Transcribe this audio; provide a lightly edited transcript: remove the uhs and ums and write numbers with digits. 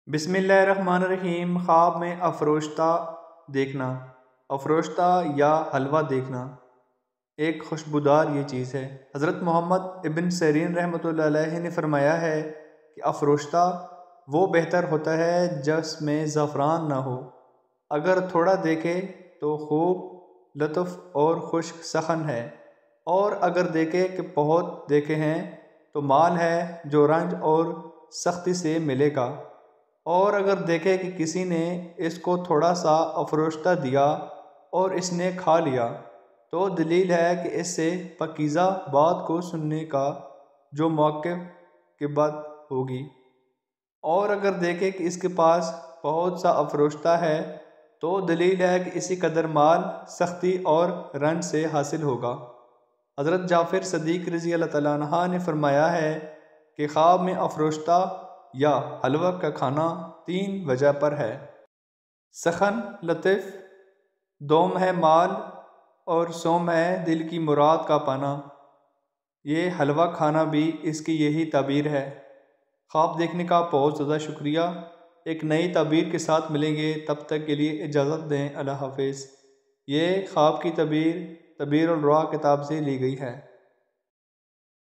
بسم اللہ الرحمن الرحیم۔ خواب میں افروشتہ دیکھنا، افروشتہ یا حلوہ دیکھنا ایک خوشبودار یہ چیز ہے۔ حضرت محمد ابن سیرین رحمۃ اللہ علیہ نے فرمایا ہے کہ افروشتہ وہ بہتر ہوتا ہے جس میں زعفران نہ ہو۔ اگر تھوڑا دیکھے تو خوب لطف اور خشک سخن ہے، اور اگر دیکھے کہ بہت دیکھے ہیں تو مال ہے جو رنج اور سختی سے ملے گا۔ اور اگر دیکھے کہ کسی نے اس کو تھوڑا سا افروشتہ دیا اور اس نے کھا لیا تو دلیل ہے کہ اس سے پاکیزہ بات کو سننے کا جو موقف کے بعد ہوگی۔ اور اگر دیکھے کہ اس کے پاس بہت سا افروشتہ ہے تو دلیل ہے کہ اسی قدر مال سختی اور رنج سے حاصل ہوگا۔ حضرت جعفر صدیق رضی اللہ تعالیٰ عنہ نے فرمایا ہے کہ خواب میں افروشتہ یا حلوہ کا کھانا 3 وجہ پر ہے: سخن، لطف، دوم ہے مال، اور سوم ہے دل کی مراد کا پانا۔ یہ حلوہ کھانا بھی اس کی یہی تعبیر ہے۔ خواب دیکھنے کا بہت زیادہ شکریہ۔ ایک نئی تعبیر کے ساتھ ملیں گے، تب تک کے لیے اجازت دیں۔ اللہ حافظ۔ یہ خواب کی تعبیر الرؤیا کتاب سے لی گئی ہے۔